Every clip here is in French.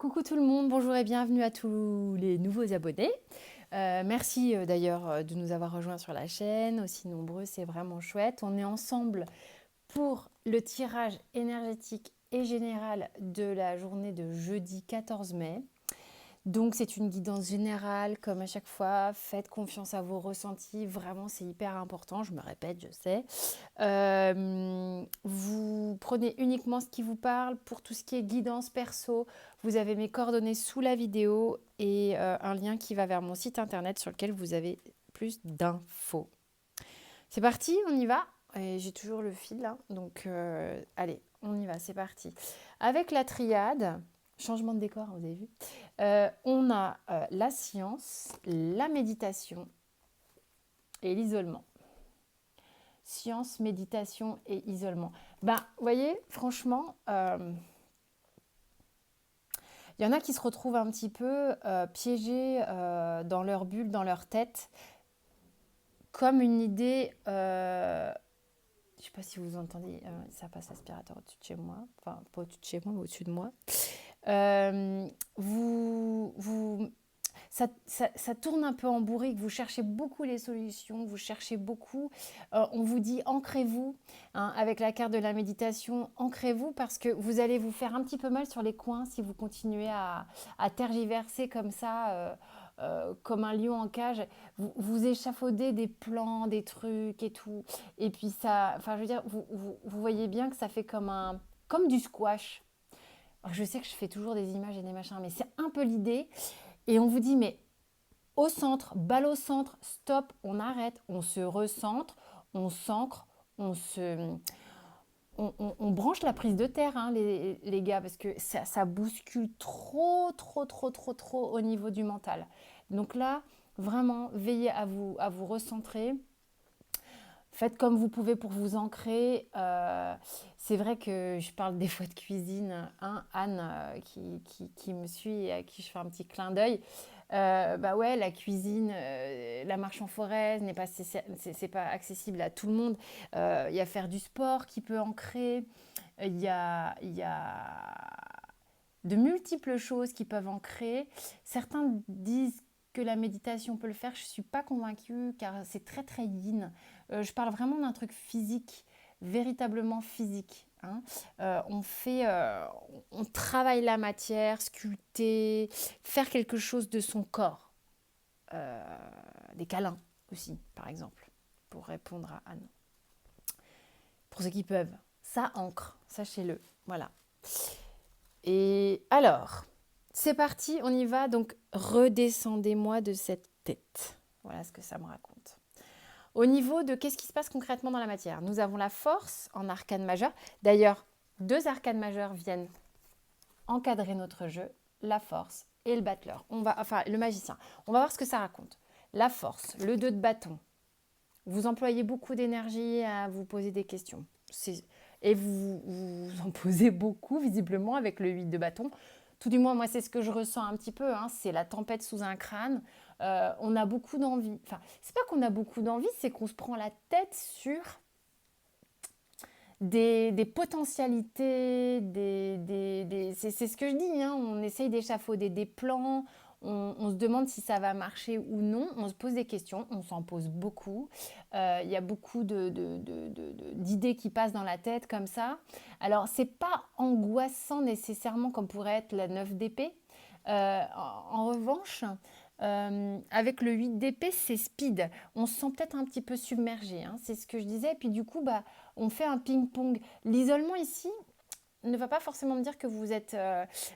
Coucou tout le monde, bonjour et bienvenue à tous les nouveaux abonnés. Merci d'ailleurs de nous avoir rejoints sur la chaîne, aussi nombreux, c'est vraiment chouette. On est ensemble pour le tirage énergétique et général de la journée de jeudi 14 mai. Donc c'est une guidance générale, comme à chaque fois, faites confiance à vos ressentis, vraiment c'est hyper important, je me répète, je sais. Vous prenez uniquement ce qui vous parle. Pour tout ce qui est guidance perso, vous avez mes coordonnées sous la vidéo et un lien qui va vers mon site internet sur lequel vous avez plus d'infos. C'est parti, on y va. Et j'ai toujours le fil là, donc allez, on y va, c'est parti. Avec la triade, changement de décor, vous avez vu, on a la science, la méditation et l'isolement. Science, méditation et isolement. Ben, vous voyez, franchement, y en a qui se retrouvent un petit peu piégés dans leur bulle, dans leur tête, comme une idée. Je ne sais pas si vous entendez, ça passe l'aspirateur au-dessus de chez moi, enfin pas au-dessus de chez moi, mais au-dessus de moi. Euh, vous ça tourne un peu en bourrique, vous cherchez beaucoup les solutions, vous cherchez beaucoup, on vous dit ancrez-vous, hein, avec la carte de la méditation, ancrez-vous parce que vous allez vous faire un petit peu mal sur les coins si vous continuez à tergiverser comme ça, comme un lion en cage, vous échafaudez des plans, des trucs et tout, et puis ça, enfin je veux dire, vous voyez bien que ça fait comme du squash. Alors, je sais que je fais toujours des images et des machins, mais c'est un peu l'idée. Et on vous dit, mais au centre, balle au centre, stop, on arrête, on se recentre, on s'ancre, on branche la prise de terre, hein, les gars, parce que ça bouscule trop au niveau du mental. Donc là, vraiment, veillez à vous recentrer. Faites comme vous pouvez pour vous ancrer. C'est vrai que je parle des fois de cuisine. Hein, Anne, qui me suit et à qui je fais un petit clin d'œil. Bah ouais, la cuisine, la marche en forêt c'est pas accessible à tout le monde. Il y a faire du sport qui peut ancrer. Il y a de multiples choses qui peuvent ancrer. Certains disent que la méditation peut le faire. Je ne suis pas convaincue car c'est très yin. Je parle vraiment d'un truc physique, véritablement physique. Hein. On travaille la matière, sculpter, faire quelque chose de son corps. Euh, des câlins aussi, par exemple, pour répondre à Anne. Pour ceux qui peuvent. Ça ancre, sachez-le. Voilà. Et alors, c'est parti, on y va. Donc, redescendez-moi de cette tête. Voilà ce que ça me raconte. Au niveau de qu'est-ce qui se passe concrètement dans la matière, nous avons la force en arcane majeur. D'ailleurs, deux arcanes majeurs viennent encadrer notre jeu, la force et le battleur. Enfin, le magicien. On va voir ce que ça raconte. La force, le 2 de bâton. Vous employez beaucoup d'énergie à vous poser des questions. Et vous en posez beaucoup, visiblement, avec le 8 de bâton. Tout du moins, moi, c'est ce que je ressens un petit peu. Hein, c'est la tempête sous un crâne. On a beaucoup d'envie. Enfin, c'est pas qu'on a beaucoup d'envie, c'est qu'on se prend la tête sur des potentialités, c'est ce que je dis, hein, on essaye d'échafauder des plans, on se demande si ça va marcher ou non, on se pose des questions, on s'en pose beaucoup, il y a beaucoup d'idées qui passent dans la tête comme ça. Alors, c'est pas angoissant nécessairement comme pourrait être la 9 d'épée. En revanche, avec le 8 d'épée, c'est speed. On se sent peut-être un petit peu submergé, hein, c'est ce que je disais. Et puis du coup, bah, on fait un ping-pong. L'isolement ici ne va pas forcément me dire que vous êtes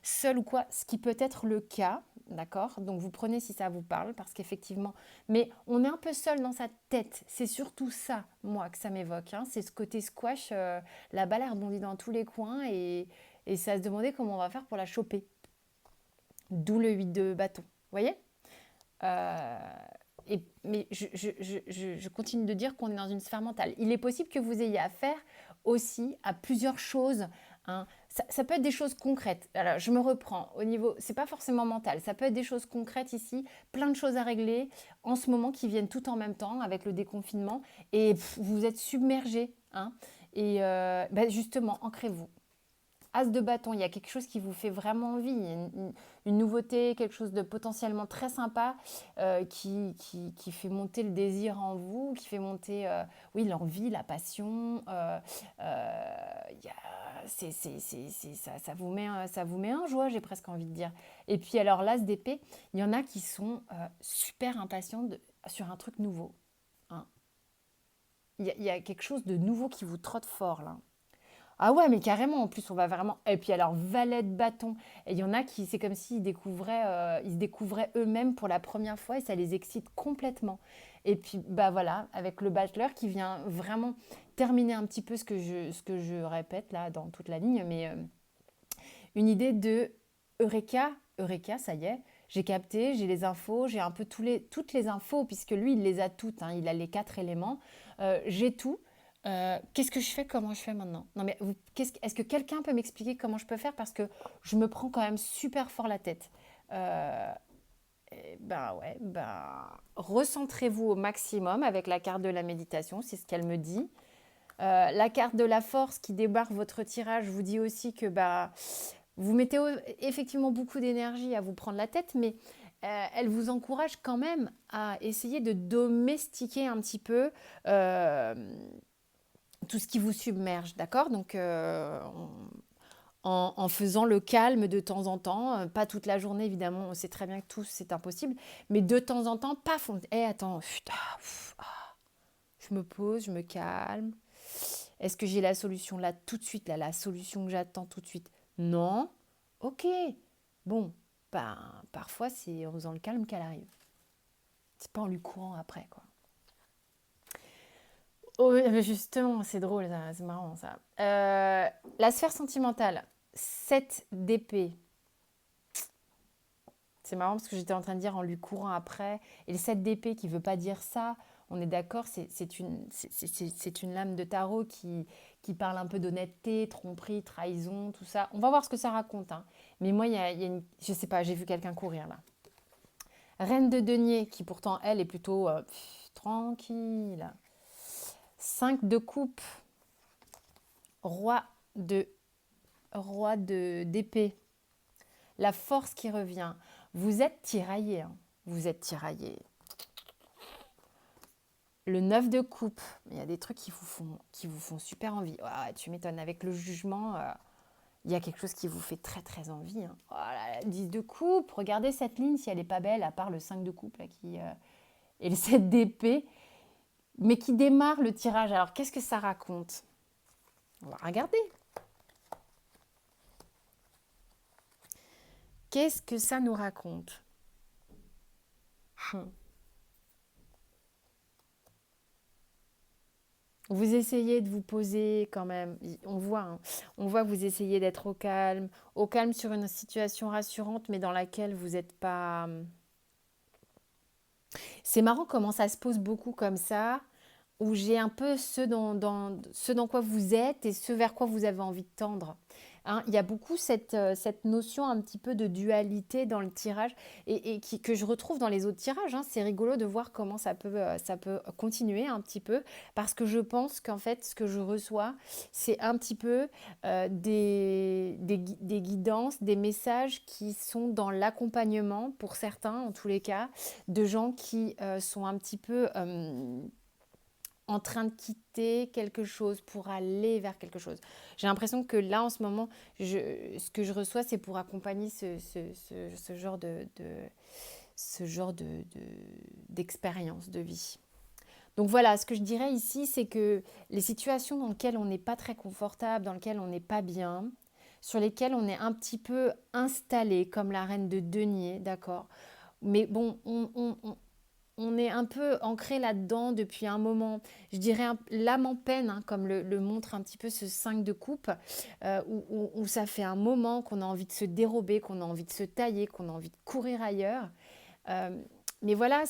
seul ou quoi, ce qui peut être le cas, d'accord. Donc vous prenez si ça vous parle, parce qu'effectivement, mais on est un peu seul dans sa tête. C'est surtout ça, moi, que ça m'évoque. Hein. C'est ce côté squash, la balle elle rebondit dans tous les coins et ça se demandait comment on va faire pour la choper. D'où le 8 de bâton. Vous voyez. Euh, mais je continue de dire qu'on est dans une sphère mentale. Il est possible que vous ayez affaire aussi à plusieurs choses. Hein. Ça peut être des choses concrètes. Alors, je me reprends au niveau, c'est pas forcément mental. Ça peut être des choses concrètes ici, plein de choses à régler en ce moment qui viennent tout en même temps avec le déconfinement et vous êtes submergé. Hein. Et justement, ancrez-vous. As de bâton, il y a quelque chose qui vous fait vraiment envie, une nouveauté, quelque chose de potentiellement très sympa qui fait monter le désir en vous, qui fait monter oui, l'envie, la passion. Il y a- ça vous met en joie, j'ai presque envie de dire. Et puis alors, l'as d'épée, il y en a qui sont super impatients sur un truc nouveau, hein. Il y a quelque chose de nouveau qui vous trotte fort là. Ah ouais, mais carrément, en plus, on va vraiment. Et puis alors, valet de bâton. Et il y en a qui, c'est comme s'ils découvraient, ils se découvraient eux-mêmes pour la première fois et ça les excite complètement. Et puis, bah voilà, avec le bachelor qui vient vraiment terminer un petit peu ce que je répète là dans toute la ligne, mais une idée de Eureka, Eureka, ça y est, j'ai capté, j'ai les infos, j'ai un peu toutes les infos, puisque lui, il les a toutes, hein, il a les 4 éléments. J'ai tout. Qu'est-ce que je fais? Comment je fais maintenant? Non, mais est-ce que quelqu'un peut m'expliquer comment je peux faire? Parce que je me prends quand même super fort la tête. Euh, ben ouais, ben recentrez-vous au maximum avec la carte de la méditation, c'est ce qu'elle me dit. La carte de la force qui débarque votre tirage vous dit aussi que bah, vous mettez effectivement beaucoup d'énergie à vous prendre la tête, mais elle vous encourage quand même à essayer de domestiquer un petit peu euh, tout ce qui vous submerge, d'accord? Donc, en faisant le calme de temps en temps, pas toute la journée évidemment, on sait très bien que tout c'est impossible, mais de temps en temps, paf, attends, je me pose, je me calme. Est-ce que j'ai la solution là tout de suite, là, la solution que j'attends tout de suite? Non. Ok. Bon, ben, parfois c'est en faisant le calme qu'elle arrive. C'est pas en lui courant après, quoi. Oh, oui, mais justement, c'est drôle, c'est marrant ça. La sphère sentimentale, 7 d'épée. C'est marrant parce que j'étais en train de dire en lui courant après. Et le 7 d'épée qui ne veut pas dire ça, on est d'accord, c'est une lame de tarot qui parle un peu d'honnêteté, tromperie, trahison, tout ça. On va voir ce que ça raconte, hein. Mais moi, il y a une... Je sais pas, j'ai vu quelqu'un courir là. Reine de denier qui pourtant, elle, est plutôt tranquille. 5 de coupe. Roi de, d'épée. La force qui revient. Vous êtes tiraillé, hein. Vous êtes tiraillé. Le 9 de coupe, il y a des trucs qui vous font super envie. Ah, tu m'étonnes, avec le jugement, il y a quelque chose qui vous fait très très envie, hein. Oh là là, 10 de coupe, regardez cette ligne si elle n'est pas belle, à part le 5 de coupe là, et le 7 d'épée, mais qui démarre le tirage. Alors qu'est-ce que ça raconte? On va regarder. Qu'est-ce que ça nous raconte? Vous essayez de vous poser quand même. On voit que vous essayez d'être au calme sur une situation rassurante, mais dans laquelle vous n'êtes pas. C'est marrant comment ça se pose beaucoup comme ça, où j'ai un peu ce dans quoi vous êtes et ce vers quoi vous avez envie de tendre. Hein, il y a beaucoup cette notion un petit peu de dualité dans le tirage que je retrouve dans les autres tirages, hein. C'est rigolo de voir comment ça peut continuer un petit peu, parce que je pense qu'en fait, ce que je reçois, c'est un petit peu des guidances, des messages qui sont dans l'accompagnement, pour certains en tous les cas, de gens qui sont un petit peu en train de quitter quelque chose pour aller vers quelque chose. J'ai l'impression que là, en ce moment, ce que je reçois, c'est pour accompagner ce genre d'expérience de vie. Donc voilà, ce que je dirais ici, c'est que les situations dans lesquelles on n'est pas très confortable, dans lesquelles on n'est pas bien, sur lesquelles on est un petit peu installé, comme la reine de denier, d'accord? Mais bon, on est un peu ancré là-dedans depuis un moment, je dirais l'âme en peine, hein, comme le montre un petit peu ce 5 de coupe, où ça fait un moment qu'on a envie de se dérober, qu'on a envie de se tailler, qu'on a envie de courir ailleurs. Euh, mais voilà,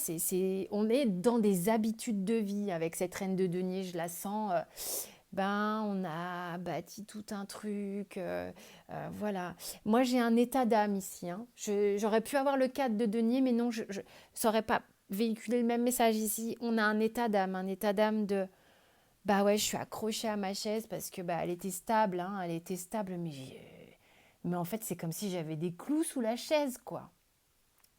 on est dans des habitudes de vie avec cette reine de denier, je la sens. Ben, on a bâti tout un truc, voilà. Moi, j'ai un état d'âme ici, hein. J'aurais pu avoir le 4 de denier, mais non, ça aurait pas véhiculé le même message ici. On a un état d'âme bah ouais, je suis accrochée à ma chaise parce que bah elle était stable, hein, elle était stable, mais en fait c'est comme si j'avais des clous sous la chaise, quoi.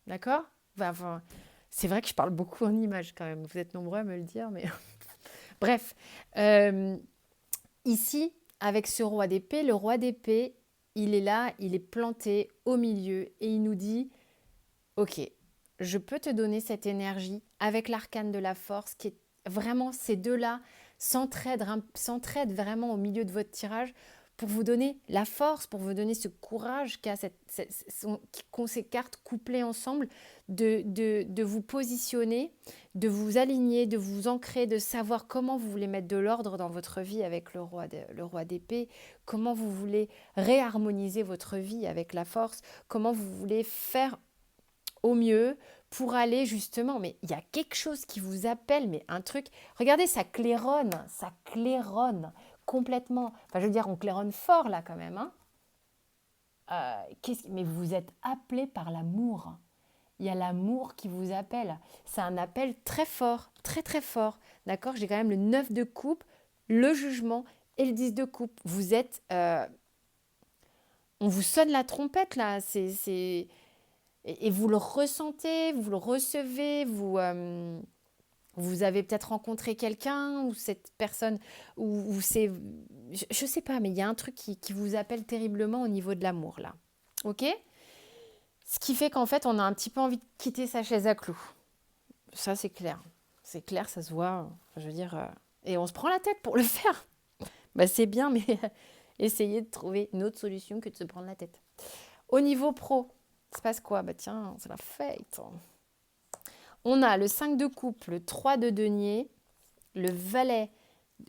D'accord? Enfin, c'est vrai que je parle beaucoup en images quand même. Vous êtes nombreux à me le dire, mais bref. Euh, Ici, avec ce roi d'épée, le roi d'épée, il est là, il est planté au milieu et il nous dit, ok, je peux te donner cette énergie avec l'arcane de la force qui est vraiment ces deux-là s'entraident vraiment au milieu de votre tirage pour vous donner la force, pour vous donner ce courage qu'ont ces cartes couplées ensemble, de vous positionner, de vous aligner, de vous ancrer, de savoir comment vous voulez mettre de l'ordre dans votre vie avec le roi d'épée, comment vous voulez réharmoniser votre vie avec la force, comment vous voulez faire au mieux pour aller justement, mais il y a quelque chose qui vous appelle, mais un truc, regardez, ça claironne complètement. Enfin, je veux dire, on claironne fort là quand même. Hein. Mais vous êtes appelé par l'amour. Il y a l'amour qui vous appelle. C'est un appel très fort, très très fort. D'accord? J'ai quand même le 9 de coupe, le jugement et le 10 de coupe. Vous êtes... on vous sonne la trompette là. Et vous le ressentez, vous le recevez, vous avez peut-être rencontré quelqu'un ou cette personne, ou c'est... Je sais pas, mais il y a un truc qui vous appelle terriblement au niveau de l'amour là. Ok? Ce qui fait qu'en fait, on a un petit peu envie de quitter sa chaise à clous. Ça, c'est clair. C'est clair, ça se voit. Je veux dire, et on se prend la tête pour le faire. Bah, c'est bien, mais essayez de trouver une autre solution que de se prendre la tête. Au niveau pro, il se passe quoi? Bah tiens, c'est la fête. On a le 5 de coupe, le 3 de denier, le valet,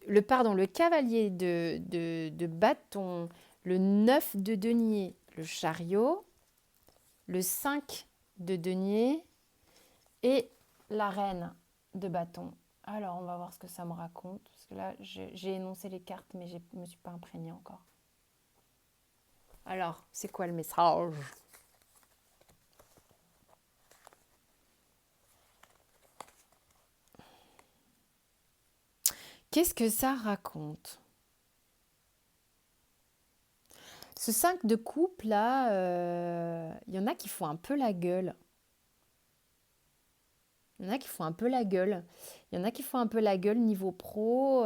le cavalier de bâton, le 9 de denier, le chariot, le 5 de denier et la reine de bâton. Alors, on va voir ce que ça me raconte. Parce que là, j'ai énoncé les cartes, mais je ne me suis pas imprégnée encore. Alors, c'est quoi le message? Qu'est-ce que ça raconte? Ce 5 de coupe, là, il y en a qui font un peu la gueule. Il y en a qui font un peu la gueule. Il y en a qui font un peu la gueule niveau pro.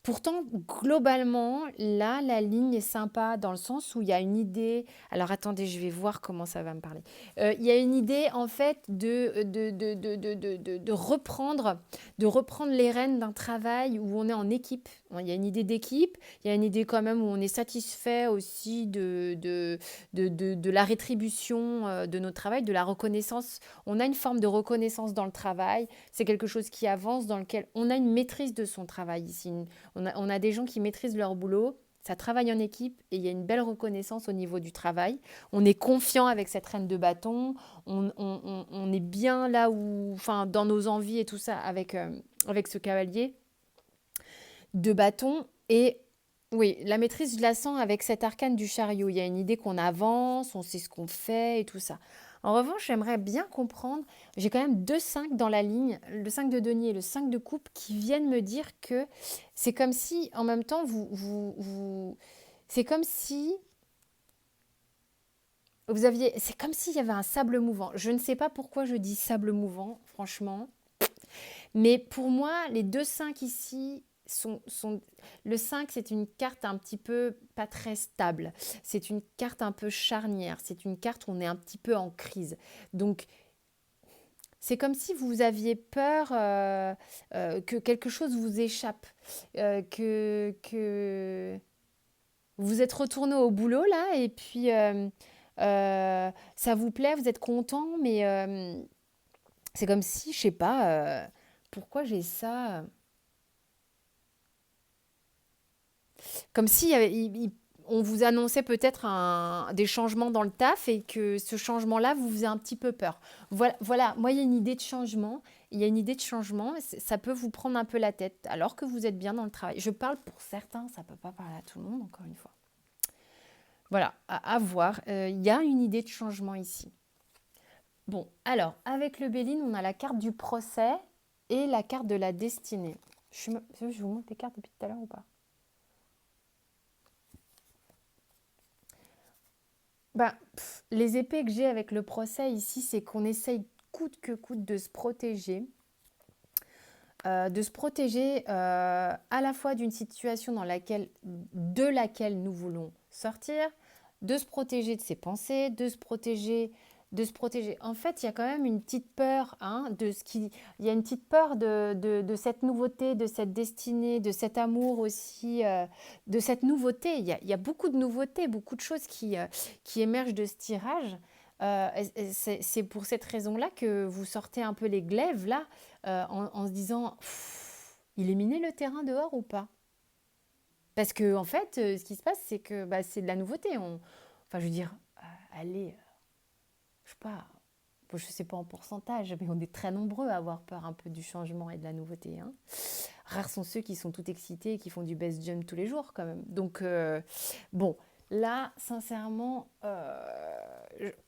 Pourtant, globalement, là, la ligne est sympa dans le sens où il y a une idée. Alors, attendez, je vais voir comment ça va me parler. Il y a une idée, en fait, de reprendre les rênes d'un travail où on est en équipe. Il y a une idée d'équipe. Il y a une idée quand même où on est satisfait aussi de la rétribution de notre travail, de la reconnaissance. On a une forme de reconnaissance dans le travail. C'est quelque chose qui avance, dans lequel on a une maîtrise de son travail ici. On a des gens qui maîtrisent leur boulot, ça travaille en équipe et il y a une belle reconnaissance au niveau du travail. On est confiant avec cette reine de bâton, on est bien là où, enfin, dans nos envies et tout ça avec ce cavalier de bâton. Et oui, la maîtrise, je la sens avec cet arcane du chariot. Il y a une idée qu'on avance, on sait ce qu'on fait et tout ça. En revanche, j'aimerais bien comprendre, j'ai quand même deux 5 dans la ligne, le 5 de denier et le 5 de coupe, qui viennent me dire que c'est comme si, en même temps, c'est comme si c'est comme s'il y avait un sable mouvant. Je ne sais pas pourquoi je dis sable mouvant, franchement. Mais pour moi, les deux 5 ici sont... Le 5, c'est une carte un petit peu pas très stable. C'est une carte un peu charnière. C'est une carte où on est un petit peu en crise. Donc, c'est comme si vous aviez peur que quelque chose vous échappe. Que vous êtes retourné au boulot là et puis ça vous plaît, vous êtes content, mais c'est comme si, je sais pas, pourquoi j'ai ça. Comme si on vous annonçait peut-être des changements dans le taf et que ce changement-là vous faisait un petit peu peur. Voilà, voilà, moi il y a une idée de changement. Il y a une idée de changement, ça peut vous prendre un peu la tête alors que vous êtes bien dans le travail. Je parle pour certains, ça ne peut pas parler à tout le monde, encore une fois. Voilà, à voir. Il y a une idée de changement ici. Bon, alors, avec le Béline, on a la carte du procès et la carte de la destinée. Je vous montre les cartes depuis tout à l'heure ou pas? Les épées que j'ai avec le procès ici, c'est qu'on essaye coûte que coûte de se protéger à la fois d'une situation de laquelle nous voulons sortir, de se protéger de ses pensées, de se protéger. En fait, il y a quand même une petite peur, hein, il y a une petite peur de cette nouveauté, de cette destinée, de cet amour aussi, de cette nouveauté. Il y a beaucoup de nouveautés, beaucoup de choses qui émergent de ce tirage. C'est pour cette raison-là que vous sortez un peu les glaives là, en se disant, il est miné le terrain dehors ou pas? Parce que en fait, ce qui se passe, c'est que bah, c'est de la nouveauté. Enfin, je veux dire, allez, je sais pas, bon, je sais pas en pourcentage, mais on est très nombreux à avoir peur un peu du changement et de la nouveauté, hein. Rares sont ceux qui sont tout excités et qui font du best jump tous les jours quand même. Donc, bon, là, sincèrement,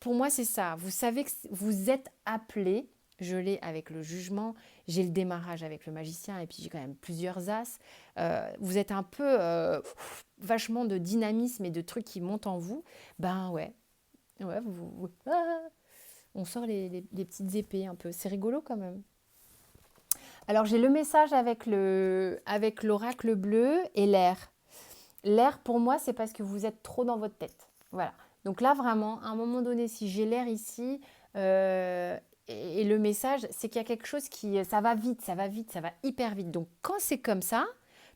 pour moi, c'est ça. Vous savez que vous êtes appelé. Je l'ai avec le jugement, j'ai le démarrage avec le magicien et puis j'ai quand même plusieurs as. Vous êtes un peu vachement de dynamisme et de trucs qui montent en vous. Ben ouais, ouais, on sort les petites épées un peu. C'est rigolo quand même. Alors j'ai le message avec l'oracle bleu et l'air. L'air, pour moi, c'est parce que vous êtes trop dans votre tête. Voilà. Donc là, vraiment, à un moment donné, si j'ai l'air ici, et le message, c'est qu'il y a quelque chose ça va vite, ça va vite, ça va hyper vite. Donc quand c'est comme ça,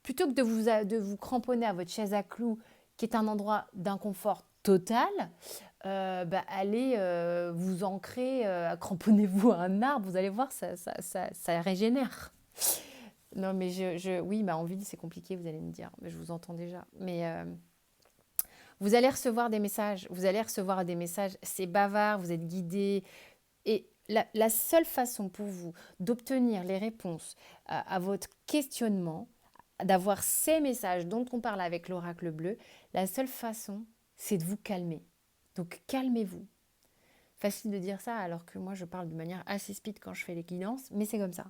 plutôt que de vous cramponner à votre chaise à clous, qui est un endroit d'inconfort total, bah, allez vous ancrer, cramponnez-vous à un arbre, vous allez voir, ça régénère. Non, mais oui, en ville, c'est compliqué, vous allez me dire. Mais je vous entends déjà. Mais vous allez recevoir des messages, c'est bavard, vous êtes guidé. Et la seule façon pour vous d'obtenir les réponses à votre questionnement, d'avoir ces messages dont on parle avec l'oracle bleu, la seule façon, c'est de vous calmer. Donc calmez-vous. Facile de dire ça alors que moi je parle de manière assez speed quand je fais les guidances, mais c'est comme ça.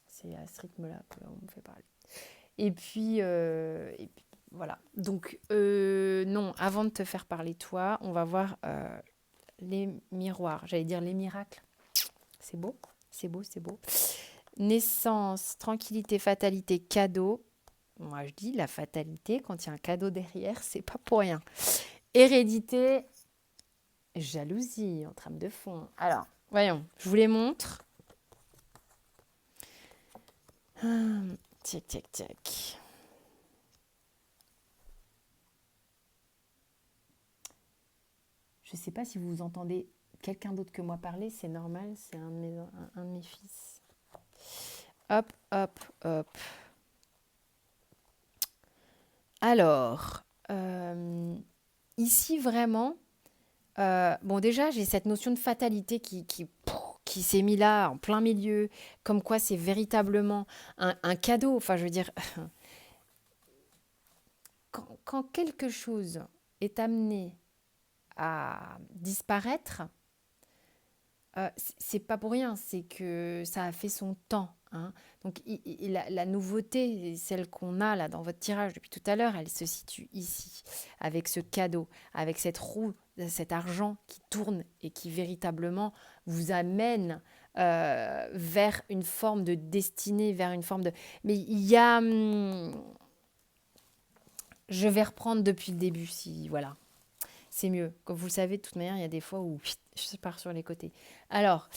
C'est à ce rythme-là qu'on me fait parler. Et puis, voilà. Donc, non, avant de te faire parler toi, on va voir les miroirs. J'allais dire les miracles. C'est beau, c'est beau, c'est beau. Naissance, tranquillité, fatalité, cadeau. Moi, je dis la fatalité, quand il y a un cadeau derrière, c'est pas pour rien. Hérédité, jalousie en trame de fond. Alors, voyons, je vous les montre. Tiac, tiac, tiac. Je ne sais pas si vous entendez quelqu'un d'autre que moi parler, c'est normal, c'est un de mes fils. Hop, hop, hop. Alors, ici vraiment, bon déjà j'ai cette notion de fatalité qui s'est mis là en plein milieu, comme quoi c'est véritablement un cadeau. Enfin, je veux dire, quand quelque chose est amené à disparaître, c'est pas pour rien, c'est que ça a fait son temps, hein. Donc la nouveauté, celle qu'on a là dans votre tirage depuis tout à l'heure, elle se situe ici, avec ce cadeau, avec cette roue, cet argent qui tourne et qui véritablement vous amène vers une forme de destinée, vers une forme de... Mais il y a... je vais reprendre depuis le début, si... Voilà. C'est mieux. Comme vous le savez, de toute manière, il y a des fois où je pars sur les côtés. Alors,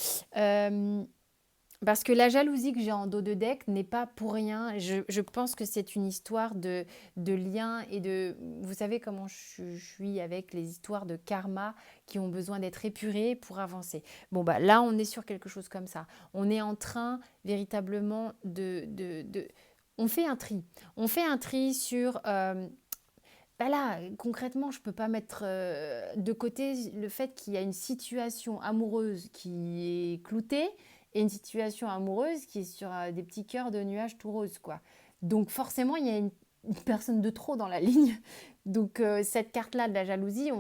parce que la jalousie que j'ai en dos de deck n'est pas pour rien. Je pense que c'est une histoire de lien et de... Vous savez comment je suis avec les histoires de karma qui ont besoin d'être épurées pour avancer. Bon, bah là, on est sur quelque chose comme ça. On est en train véritablement on fait un tri. On fait un tri sur... Bah là, concrètement, je ne peux pas mettre de côté le fait qu'il y a une situation amoureuse qui est cloutée et une situation amoureuse qui est sur des petits cœurs de nuages tout roses, quoi. Donc forcément, il y a une personne de trop dans la ligne Donc, cette carte-là de la jalousie, on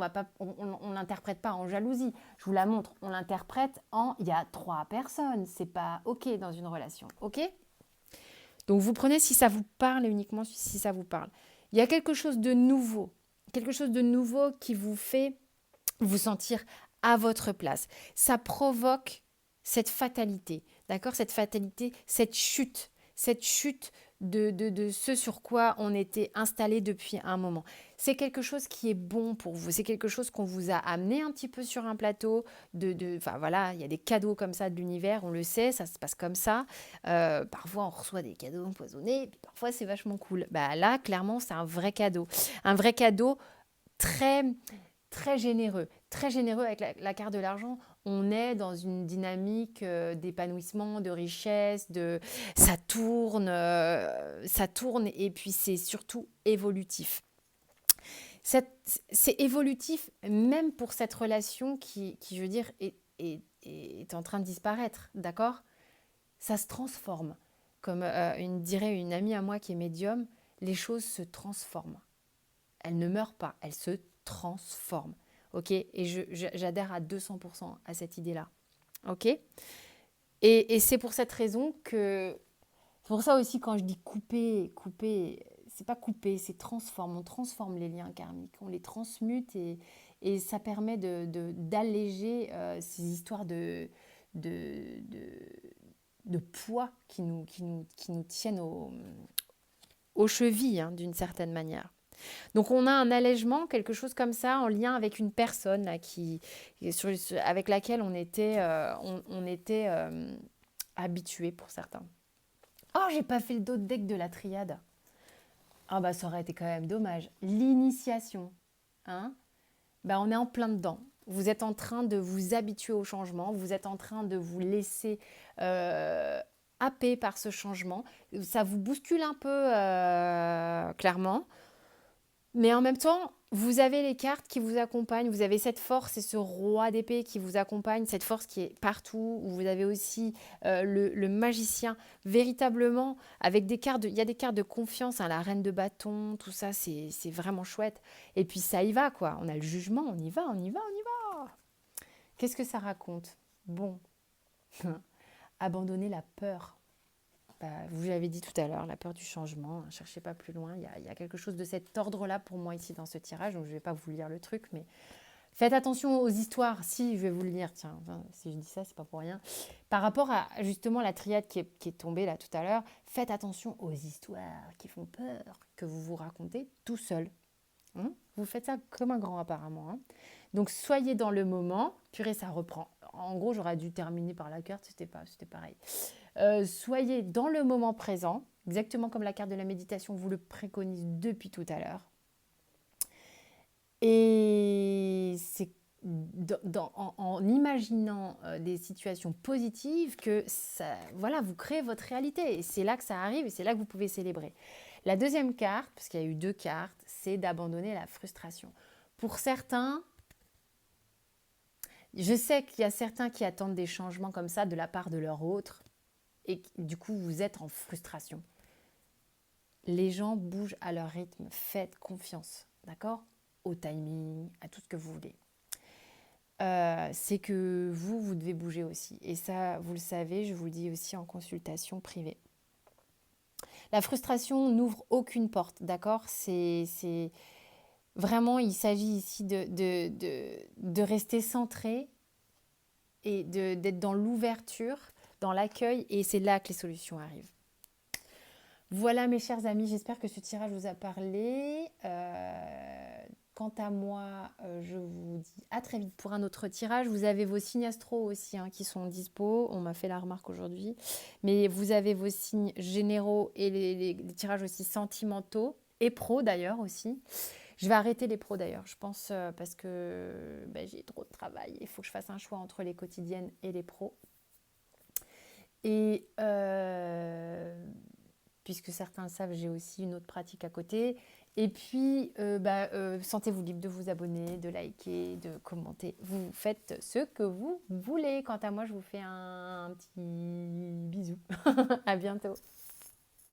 l'interprète pas en jalousie. Je vous la montre, on l'interprète en il y a 3 personnes. C'est pas OK dans une relation. OK? Donc, vous prenez si ça vous parle et uniquement si ça vous parle. Il y a quelque chose de nouveau qui vous fait vous sentir à votre place. Ça provoque cette fatalité, d'accord? Cette fatalité, cette chute de ce sur quoi on était installé depuis un moment. C'est quelque chose qui est bon pour vous, c'est quelque chose qu'on vous a amené un petit peu sur un plateau, enfin voilà, il y a des cadeaux comme ça de l'univers, on le sait, ça se passe comme ça. Parfois on reçoit des cadeaux empoisonnés, puis parfois c'est vachement cool. Bah là, clairement, c'est un vrai cadeau très très généreux avec la carte de l'argent. On est dans une dynamique d'épanouissement, de richesse, ça tourne et puis c'est surtout évolutif. C'est évolutif même pour cette relation qui je veux dire, est en train de disparaître, d'accord? Ça se transforme. Comme dirait une amie à moi qui est médium, les choses se transforment. Elles ne meurent pas, elles se transforment. Ok? Et j'adhère à 200% à cette idée-là. Ok? Et c'est pour cette raison que... C'est pour ça aussi quand je dis couper, c'est pas couper, c'est transforme. On transforme les liens karmiques, on les transmute et ça permet d'alléger ces histoires de, de, de poids qui nous tiennent aux chevilles, hein, d'une certaine manière. Donc on a un allègement, quelque chose comme ça, en lien avec une personne là, avec laquelle on était habitué pour certains. Oh, j'ai pas fait le dos de deck de la triade. Ah bah ça aurait été quand même dommage. L'initiation, hein? Bah on est en plein dedans. Vous êtes en train de vous habituer au changement, vous êtes en train de vous laisser happer par ce changement. Ça vous bouscule un peu, clairement. Mais en même temps, vous avez les cartes qui vous accompagnent, vous avez cette force et ce roi d'épée qui vous accompagne, cette force qui est partout. Vous avez aussi le magicien, véritablement, avec des cartes, il y a des cartes de confiance, hein, la reine de bâton, tout ça, c'est vraiment chouette. Et puis ça y va, quoi. On a le jugement, on y va, on y va, on y va. Qu'est-ce que ça raconte? Bon, abandonner la peur. Bah, vous l'avez dit tout à l'heure, la peur du changement, ne cherchez pas plus loin, il y a quelque chose de cet ordre-là pour moi ici dans ce tirage, donc je ne vais pas vous lire le truc, mais faites attention aux histoires, si je vais vous le lire, tiens, enfin, si je dis ça, c'est pas pour rien. Par rapport à justement la triade qui est tombée là tout à l'heure, faites attention aux histoires qui font peur, que vous vous racontez tout seul. Hein, vous faites ça comme un grand apparemment. Hein. Donc soyez dans le moment, purée ça reprend. En gros j'aurais dû terminer par la carte, c'était pareil. Soyez dans le moment présent, exactement comme la carte de la méditation vous le préconise depuis tout à l'heure. Et c'est en imaginant des situations positives que ça, voilà, vous créez votre réalité. Et c'est là que ça arrive et c'est là que vous pouvez célébrer. La deuxième carte, parce qu'il y a eu 2 cartes, c'est d'abandonner la frustration. Pour certains, je sais qu'il y a certains qui attendent des changements comme ça de la part de leur autre et du coup vous êtes en frustration. Les gens bougent à leur rythme, faites confiance, d'accord? Au timing, à tout ce que vous voulez. C'est que vous devez bouger aussi. Et ça, vous le savez, je vous le dis aussi en consultation privée. La frustration n'ouvre aucune porte, d'accord? C'est vraiment, il s'agit ici de rester centré et d'être dans l'ouverture, dans l'accueil, et c'est là que les solutions arrivent. Voilà mes chers amis, j'espère que ce tirage vous a parlé. Quant à moi, je vous dis à très vite pour un autre tirage. Vous avez vos signes astro aussi qui sont dispo. On m'a fait la remarque aujourd'hui. Mais vous avez vos signes généraux et les tirages aussi sentimentaux et pros d'ailleurs aussi. Je vais arrêter les pros d'ailleurs, je pense, parce que j'ai trop de travail. Il faut que je fasse un choix entre les quotidiennes et les pros. Et puisque certains le savent, j'ai aussi une autre pratique à côté. Et puis, sentez-vous libre de vous abonner, de liker, de commenter. Vous faites ce que vous voulez. Quant à moi, je vous fais un petit bisou. À bientôt.